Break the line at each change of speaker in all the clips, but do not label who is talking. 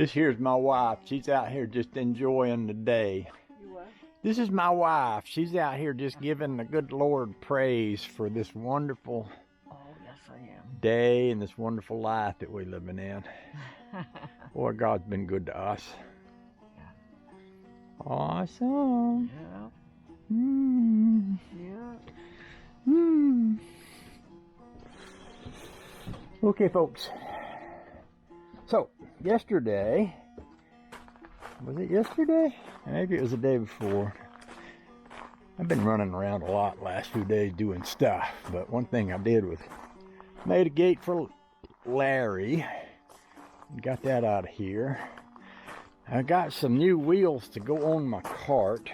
This here's my wife. She's out here just enjoying the day.
You what?
This is my wife. She's out here just giving the good Lord praise for this wonderful
Yes, I am.
day and this wonderful life that we're living in. Boy, God's been good to us.
Yeah.
Awesome.
Yeah.
Mm.
Yeah.
Mm. Okay, folks. So, yesterday, was it yesterday? Maybe it was the day before. I've been running around a lot last few days doing stuff, but one thing I did was made a gate for Larry. Got that out of here. I got some new wheels to go on my cart.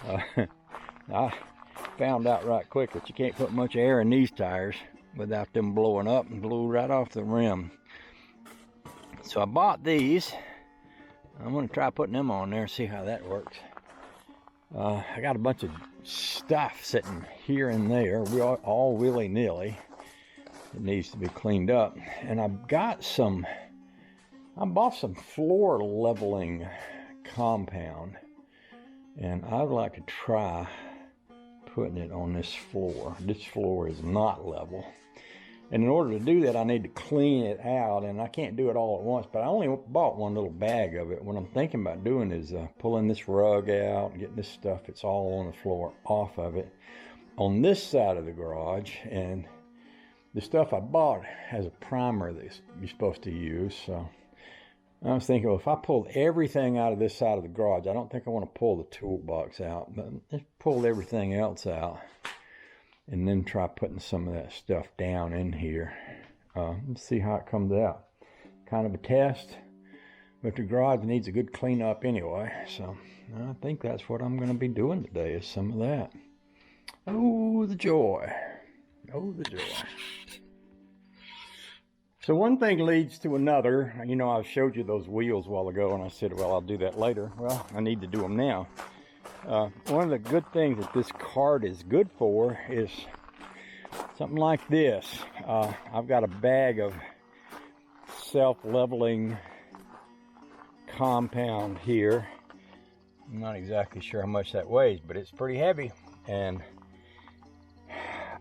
I found out right quick that you can't put much air in these tires without them blowing up, and blew right off the rim. So I bought these. I'm going to try putting them on there and see how that works. I got a bunch of stuff sitting here and there. We're all willy-nilly. It needs to be cleaned up. And I bought some floor leveling compound. And I'd like to try putting it on this floor. This floor is not level. And in order to do that, I need to clean it out, and I can't do it all at once, but I only bought one little bag of it. What I'm thinking about doing is pulling this rug out and getting this stuff that's all on the floor off of it on this side of the garage. And the stuff I bought has a primer that you're supposed to use. So I was thinking, well, if I pulled everything out of this side of the garage, I don't think I want to pull the toolbox out, but just pull everything else out. And then try putting some of that stuff down in here. Let's see how it comes out. Kind of a test. But the garage needs a good cleanup anyway. So I think that's what I'm going to be doing today, is some of that. Oh, the joy. Oh, the joy. So one thing leads to another. You know, I showed you those wheels a while ago, and I said, well, I'll do that later. Well, I need to do them now. One of the good things that this cart is good for is something like this. I've got a bag of self-leveling compound here. I'm not exactly sure how much that weighs, but it's pretty heavy. And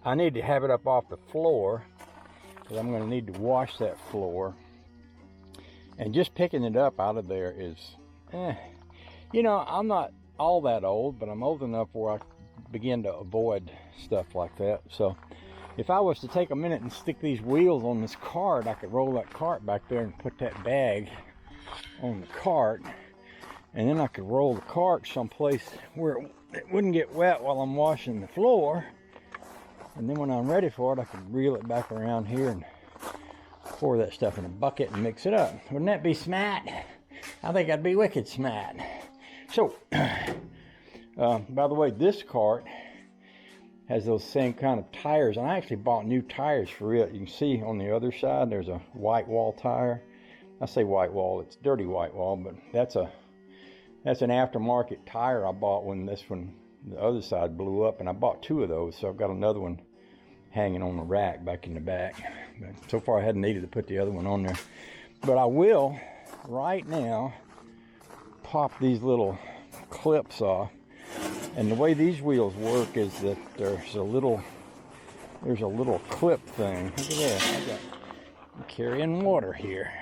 I need to have it up off the floor, because I'm going to need to wash that floor. And just picking it up out of there is, you know, I'm not all that old, but I'm old enough where I begin to avoid stuff like that. So if I was to take a minute and stick these wheels on this cart, I could roll that cart back there and put that bag on the cart, and then I could roll the cart someplace where it wouldn't get wet while I'm washing the floor. And then when I'm ready for it, I could reel it back around here and pour that stuff in a bucket and mix it up. Wouldn't that be smart? I think I'd be wicked smart. So, by the way, this cart has those same kind of tires, and I actually bought new tires for it. You can see on the other side, there's a white wall tire. I say white wall, it's dirty white wall, but that's an aftermarket tire I bought when the other side blew up, and I bought two of those, so I've got another one hanging on the rack back in the back. But so far, I hadn't needed to put the other one on there. But I will, right now, pop these little clips off. And the way these wheels work is that there's a little clip thing. Look at that. I'm carrying water here.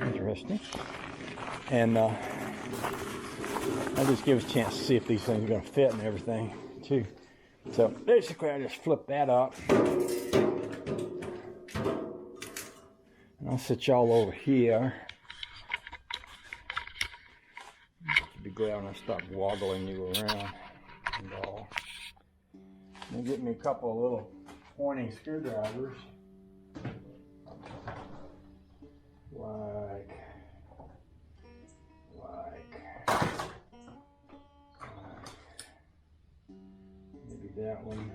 Interesting. And that just gives a chance to see if these things are going to fit and everything too. So basically I just flip that up. And I'll sit y'all over here. Be glad when I stop woggling you around and all. And get me a couple of little pointing screwdrivers. Like maybe that one,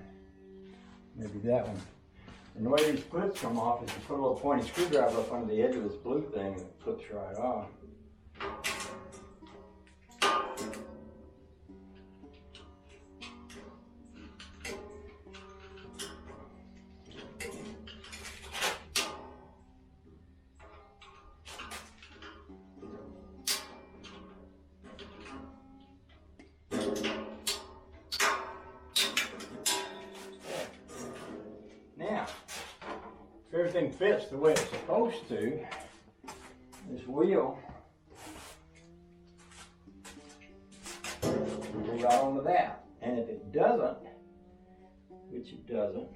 maybe that one. And the way these clips come off is you put a little pointing screwdriver up under the edge of this blue thing and it flips right off. everything fits the way it's supposed to, this wheel will go right onto that. And if it doesn't, which it doesn't,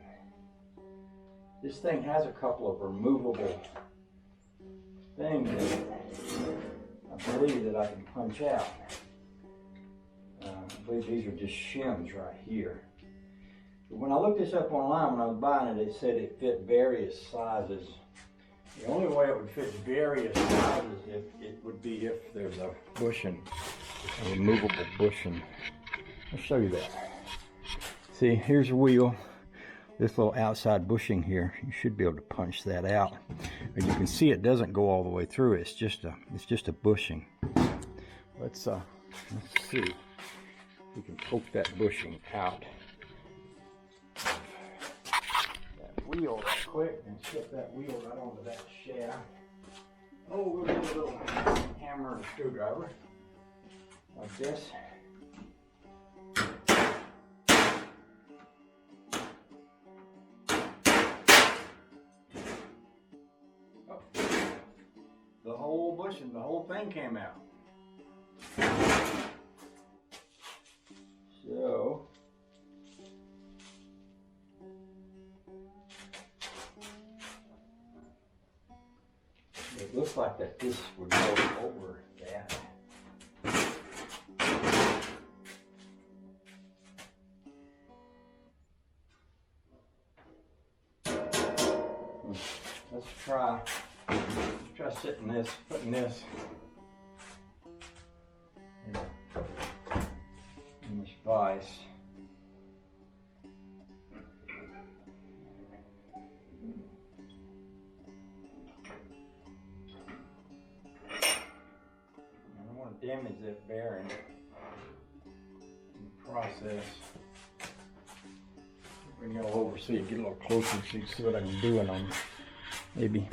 this thing has a couple of removable things in it, I believe, that I can punch out. I believe these are just shims right here. But when I looked this up online when I was buying it, it said it fit various sizes. The only way it would fit various sizes it would be if there's a bushing, a removable bushing. I'll show you that. See, here's a wheel. This little outside bushing here, you should be able to punch that out. As you can see, it doesn't go all the way through. It's just a bushing. Let's see if we can poke that bushing out. That wheel right quick and slip that wheel right onto that shaft. Oh, we'll do a little hammer and screwdriver like this. The whole bushing, the whole thing came out. So, it looks like that this would go over that. Let's try sitting this, putting this in this vise. I don't want to damage that bearing in the process. Bring it all over so you get a little closer so you can see what I'm doing on maybe.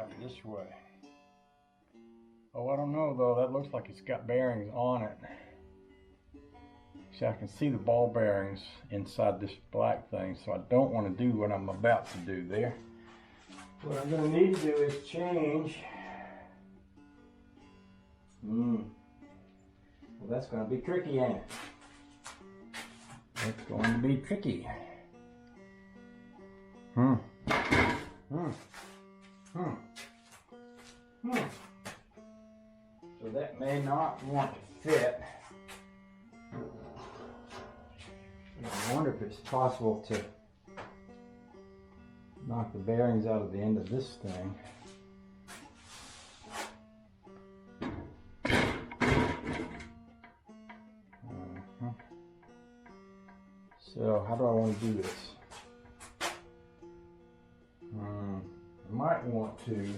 Out this way. Oh, I don't know though, that looks like it's got bearings on it. See, I can see the ball bearings inside this black thing, so I don't want to do what I'm about to do there. What I'm going to need to do is change. Well, that's going to be tricky, ain't it? It's going to be tricky. So that may not want to fit. I wonder if it's possible to knock the bearings out of the end of this thing. So how do I want to do this? I might want to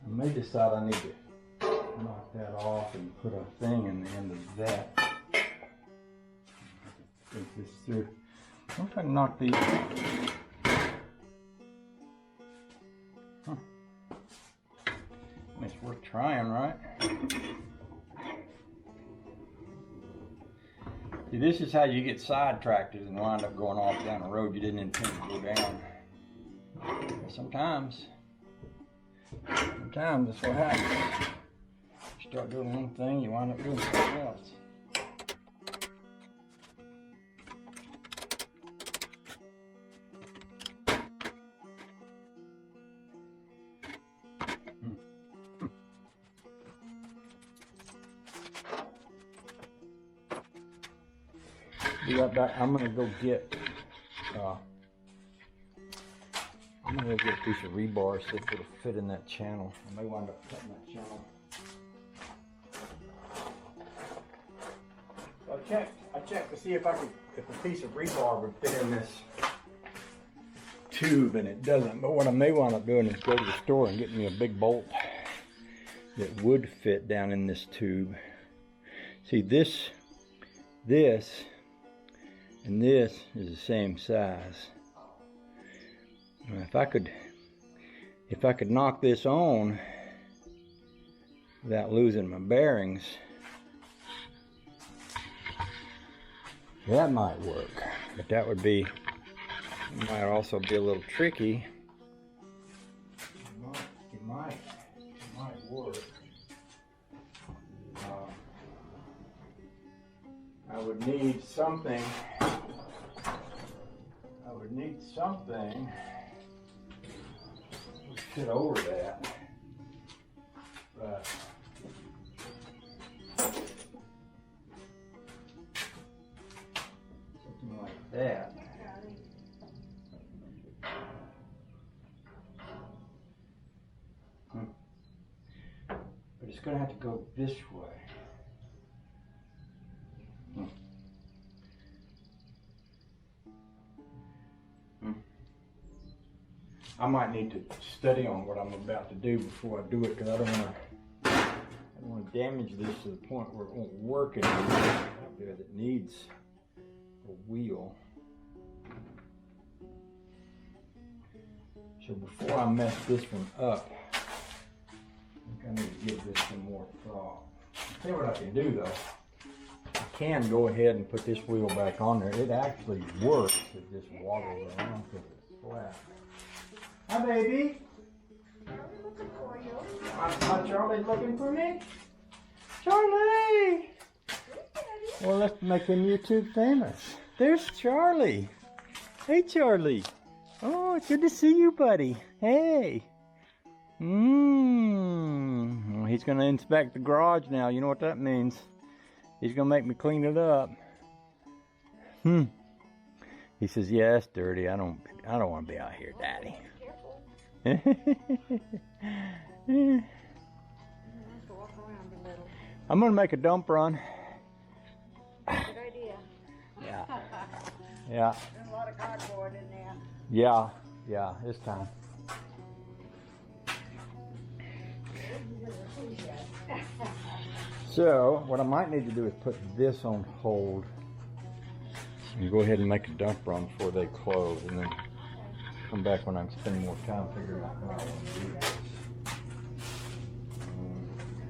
I may decide I need to knock that off and put a thing in the end of that. Think this through. I wonder if I can knock these. It's worth trying, right? See, this is how you get sidetracked and wind up going off down a road you didn't intend to go down. But sometimes that's what happens. You start doing one thing, you wind up doing something else. Be right back. I'm gonna go get a piece of rebar, see if it'll fit in that channel. I may wind up cutting that channel. I checked to see if a piece of rebar would fit in this tube, and it doesn't. But what I may wind up doing is go to the store and get me a big bolt that would fit down in this tube. See, this, and this is the same size. Now, if I could knock this on without losing my bearings, that might work. But that would be, might also be a little tricky. It might work. I would need something to fit over that. But something like that. But it's going to have to go this way. I might need to study on what I'm about to do before I do it, because I don't want to damage this to the point where it won't work anymore out there that needs a wheel. So before I mess this one up, I think I need to give this some more thought. I'll tell you what I can do though. I can go ahead and put this wheel back on there. It actually works. It just waddles around because it's flat. Hi, baby.
Charlie looking for you.
Hi, Charlie looking for me? Charlie! Well, let's make him YouTube famous. There's Charlie. Hey, Charlie. Oh, it's good to see you, buddy. Hey. Well, he's going to inspect the garage now. You know what that means. He's going to make me clean it up. He says, yeah, it's dirty. I don't want to be out here, Daddy. I'm going to make a dump run.
Good idea.
Yeah.
There's a lot of cardboard in there.
Yeah, it's time. So, what I might need to do is put this on hold and go ahead and make a dump run before they close, and then come back when I'm spending more time figuring out how I want to do this.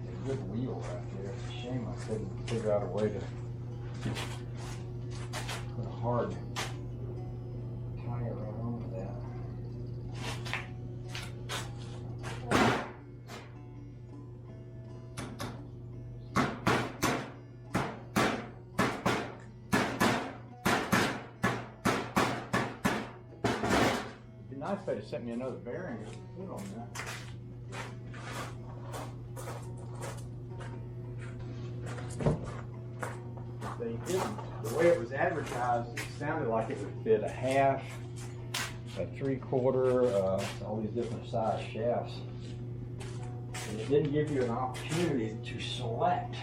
It's a good wheel right there. It's a shame I couldn't figure out a way to put a hard tire right onto that. Nice if they'd sent me another bearing to put on that. They didn't. The way it was advertised, it sounded like it would fit a half, a 3/4, all these different size shafts. And it didn't give you an opportunity to select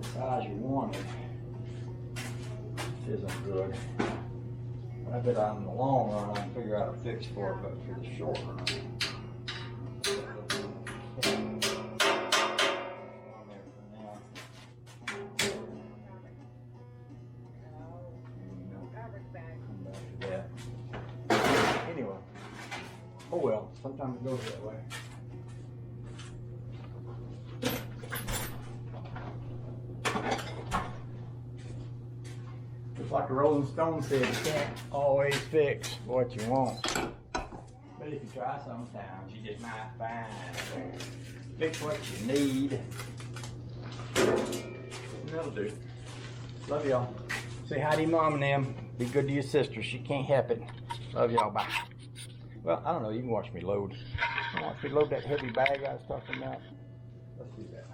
the size you wanted. This isn't good. I bet in the long run I can figure out a fix for it, but for the short run. Anyway, oh well, sometimes it goes that way. Like a Rolling Stone said, you can't always fix what you want. But if you try sometimes, you just might find fix what you need. And that'll do. Love y'all. Say hi to your mom and them. Be good to your sister. She can't help it. Love y'all. Bye. Well, I don't know. You can watch me load. Watch me load that heavy bag I was talking about. Let's do that.